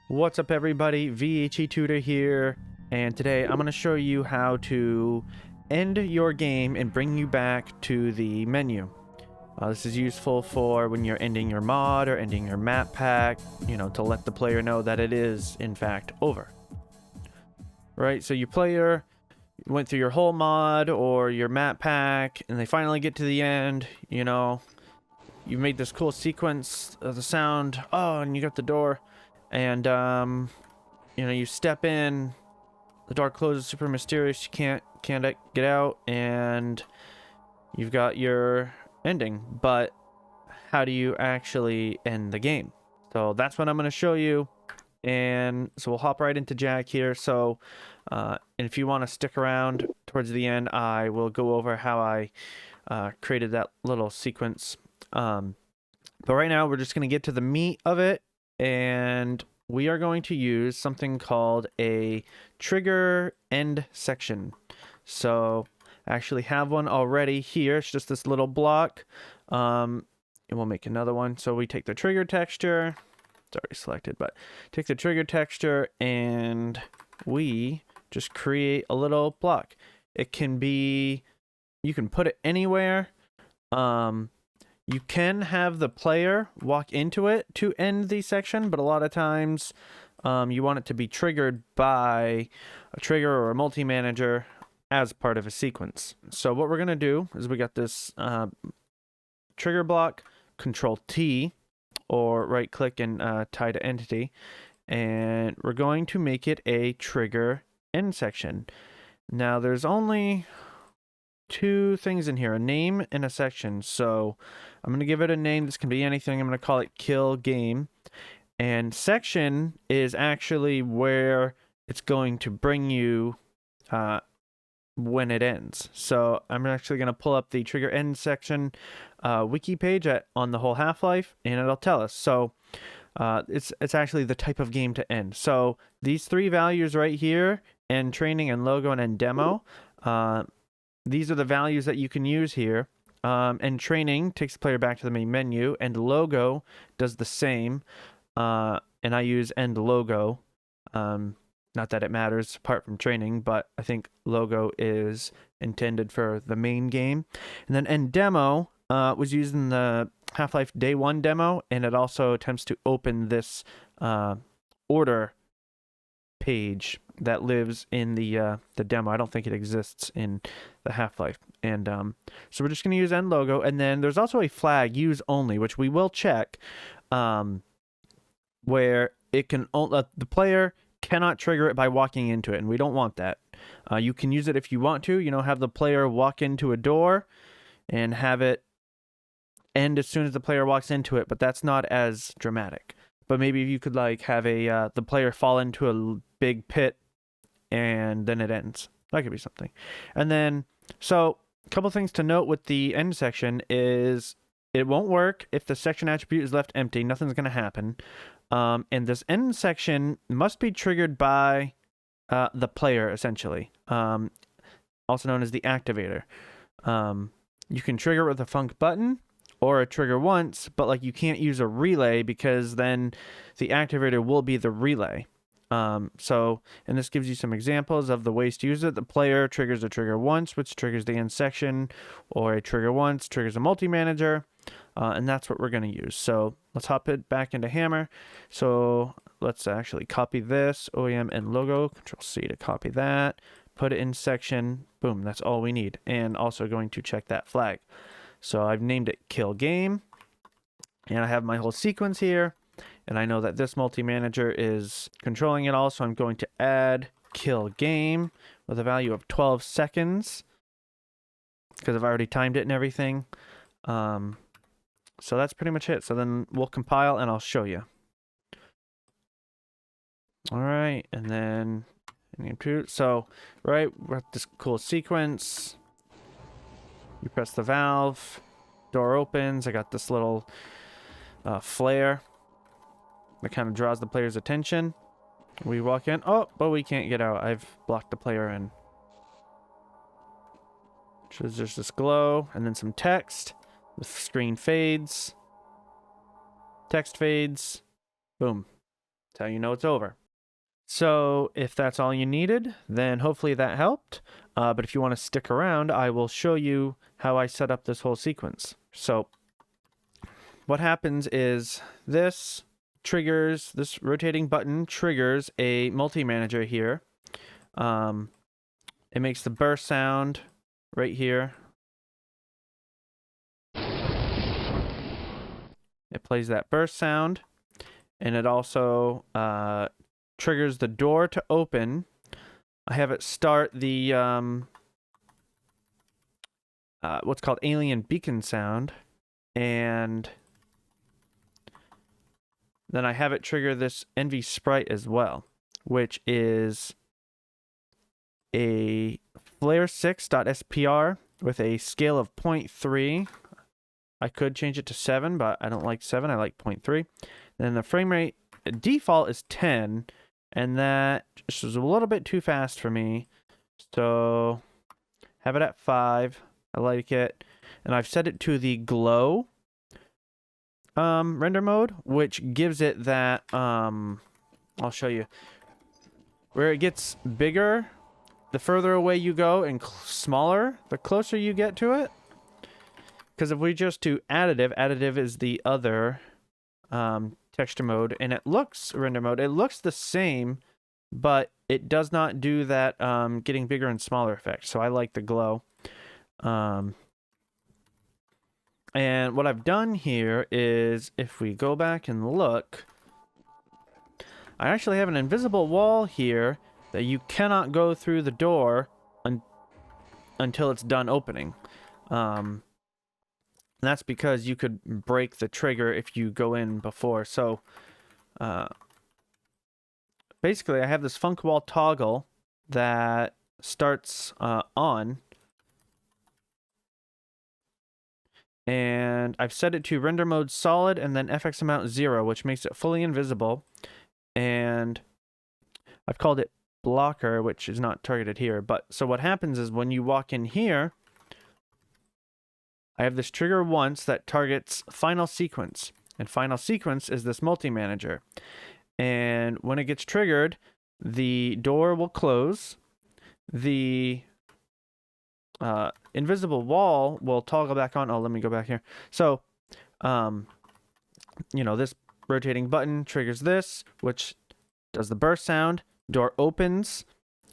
What's up everybody, VHE Tutor here, and today I'm going to show you how to end your game and bring you back to the menu. This is useful for when you're ending your mod or ending your map pack, to let the player know that it is in fact over. Right, so your player went through your whole mod or your map pack and they finally get to the end, you made this cool sequence of the sound, and you got the door, and you step in, the door closes, super mysterious, you can't get out, and you've got your ending. But how do you actually end the game? So that's what I'm going to show you, and so we'll hop right into Jack here. So and if you want to stick around towards the end, I will go over how I created that little sequence. But right now we're just going to get to the meat of it, and we are going to use something called a trigger end section. So I actually have one already here. It's just this little block. And we'll make another one. So we take the trigger texture. It's already selected, but take the trigger texture and we just create a little block. It can be, you can put it anywhere. You can have the player walk into it to end the section, but a lot of times you want it to be triggered by a trigger or a multi-manager as part of a sequence. So what we're going to do is we got this trigger block, Control T, or right click and tie to entity, and we're going to make it a trigger end section. Now there's only two things in here, a name and a section. So I'm going to give it a name. This can be anything. I'm going to call it kill game. And section is actually where it's going to bring you when it ends. So I'm actually going to pull up the trigger end section wiki page on the whole Half-Life, and it'll tell us. So it's actually the type of game to end. So these three values right here, end training and logo and end demo, these are the values that you can use here. And training takes the player back to the main menu, and logo does the same. And I use end logo. Not that it matters apart from training, but I think logo is intended for the main game. And then end demo was used in the Half-Life Day 1 demo, and it also attempts to open this order page that lives in the demo. I don't think it exists in the Half-Life. And so we're just going to use end logo, and then there's also a flag use only, which we will check, where it can the player cannot trigger it by walking into it, and we don't want that. You can use it if you want to, have the player walk into a door and have it end as soon as the player walks into it, but that's not as dramatic. But maybe if you could have the player fall into a big pit and then it ends. That could be something. And then, so a couple things to note with the end section is it won't work if the section attribute is left empty. Nothing's going to happen. And this end section must be triggered by the player, essentially, also known as the activator. You can trigger it with a func button or a trigger once, but you can't use a relay because then the activator will be the relay. And this gives you some examples of the ways to use it. The player triggers a trigger once, which triggers the end section, or a trigger once triggers a multi-manager, and that's what we're going to use. So let's hop it back into Hammer. So let's actually copy this, OEM and logo, Control C to copy that, put it in section, boom, that's all we need. And also going to check that flag. So I've named it kill game, and I have my whole sequence here, and I know that this multi-manager is controlling it all, so I'm going to add kill game with a value of 12 seconds because I've already timed it and everything. So that's pretty much it. So then we'll compile and I'll show you. All right, and then so right, we're at this cool sequence. You press the valve, door opens. I got this little flare that kind of draws the player's attention. We walk in. Oh, but we can't get out. I've blocked the player in. So there's this glow and then some text. The screen fades. Text fades. Boom. That's how you know it's over. So if that's all you needed, then hopefully that helped. But if you want to stick around, I will show you how I set up this whole sequence. So what happens is this rotating button triggers a multi-manager here. It makes the burst sound right here. It plays that burst sound, and it also triggers the door to open. I have it start the what's called alien beacon sound, and then I have it trigger this Envy sprite as well, which is a flare6.spr with a scale of 0.3. I could change it to 7, but I don't like 7. I like 0.3. Then the frame rate default is 10, and that just was a little bit too fast for me. So have it at 5. I like it. And I've set it to the glow render mode, which gives it that I'll show you, where it gets bigger the further away you go, and smaller the closer you get to it. Because if we just do additive is the other texture mode, and it looks render mode. It looks the same, but it does not do that getting bigger and smaller effect. So I like the glow. And what I've done here is, if we go back and look, I actually have an invisible wall here that you cannot go through the door until it's done opening. That's because you could break the trigger if you go in before. So basically I have this funk wall toggle that starts on, and I've set it to render mode solid and then FX amount 0, which makes it fully invisible. And I've called it blocker, which is not targeted here. But so what happens is when you walk in here, I have this trigger once that targets final sequence, and final sequence is this multi-manager. And when it gets triggered, the door will close, the invisible wall will toggle back on. Oh, let me go back here. So, you know, this rotating button triggers this, which does the burst sound. Door opens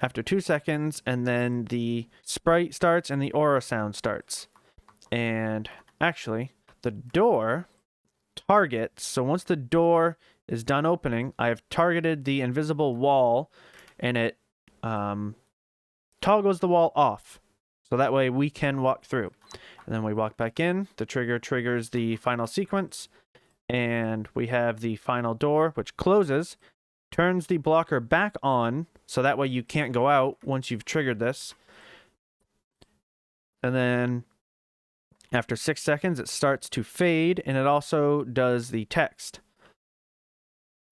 after 2 seconds, and then the sprite starts and the aura sound starts. And actually, the door targets, so once the door is done opening, I have targeted the invisible wall, and it toggles the wall off. So that way we can walk through. And then we walk back in, the trigger triggers the final sequence, and we have the final door, which closes, turns the blocker back on, so that way you can't go out once you've triggered this. And then after 6 seconds, it starts to fade, and it also does the text.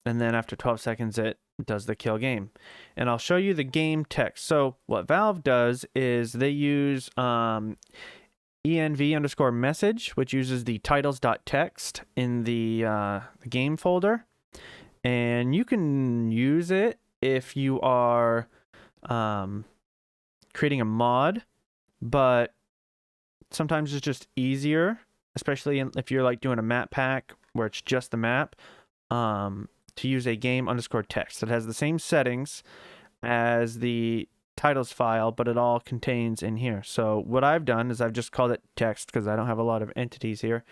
And then after 12 seconds, it does the kill game. And I'll show you the game text. So what Valve does is they use env_message, which uses the titles.txt in the game folder. And you can use it if you are creating a mod, but sometimes it's just easier, especially if you're like doing a map pack where it's just the map, to use a game_text. It has the same settings as the titles file, but it all contains in here. So what I've done is I've just called it text because I don't have a lot of entities here.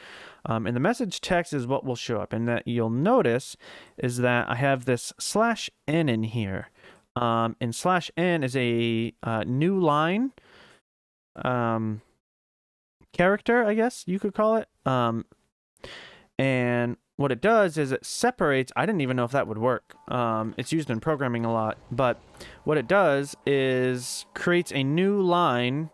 And the message text is what will show up. And that you'll notice is that I have this /n in here. And /n is a new line character, I guess you could call it. And what it does is it separates. I didn't even know if that would work. It's used in programming a lot, but what it does is creates a new line,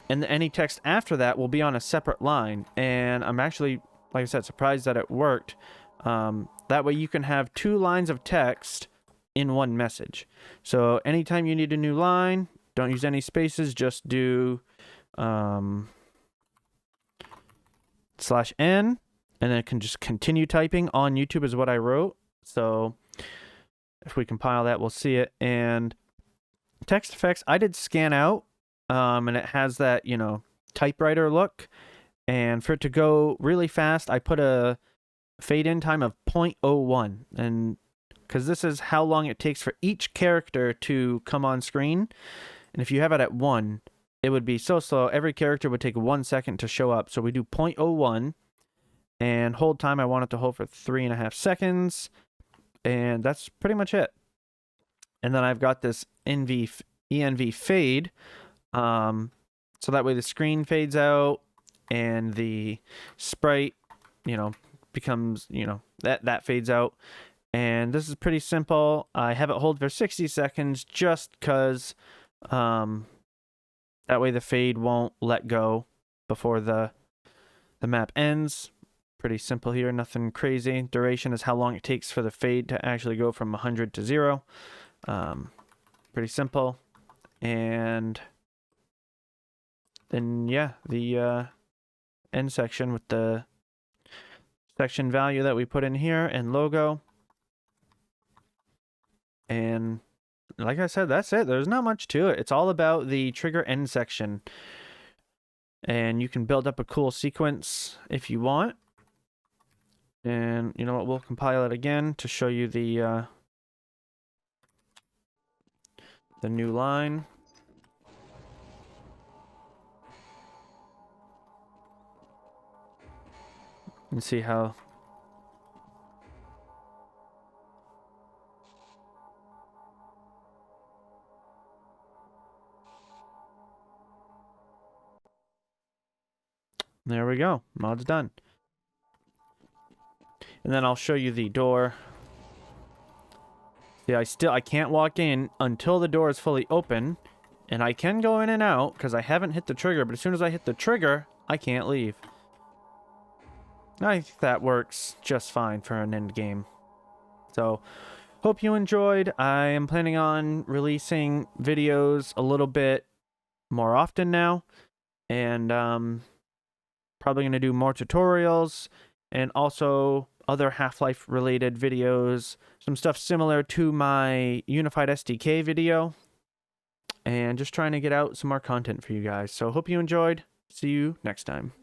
and any text after that will be on a separate line. And I'm actually, like I said, surprised that it worked. That way you can have 2 lines of text in one message. So anytime you need a new line, don't use any spaces, just do /n, and then it can just continue typing. On YouTube is what I wrote. So If we compile that, we'll see it. And text effects, I did scan out, and it has that, you know, typewriter look. And for it to go really fast, I put a fade in time of 0.01. And because this is how long it takes for each character to come on screen. And if you have it at 1, it would be so slow. Every character would take 1 second to show up. So we do 0.01. And hold time, I want it to hold for 3.5 seconds. And that's pretty much it. And then I've got this ENV fade. So that way the screen fades out and the sprite, you know, becomes, you know, that fades out. And this is pretty simple. I have it hold for 60 seconds just because that way the fade won't let go before the map ends. Pretty simple here, nothing crazy. Duration is how long it takes for the fade to actually go from 100 to 0. Pretty simple. And then, yeah, the end section with the section value that we put in here and logo. And like I said, that's it. There's not much to it. It's all about the trigger end section. And you can build up a cool sequence if you want. And you know what? We'll compile it again to show you the new line. And see how. There we go. Mod's done. And then I'll show you the door. See, I can't walk in until the door is fully open. And I can go in and out because I haven't hit the trigger, but as soon as I hit the trigger, I can't leave. I think that works just fine for an end game. So, hope you enjoyed. I am planning on releasing videos a little bit more often now. And probably going to do more tutorials and also other Half-Life related videos. Some stuff similar to my Unified SDK video. And just trying to get out some more content for you guys. So hope you enjoyed. See you next time.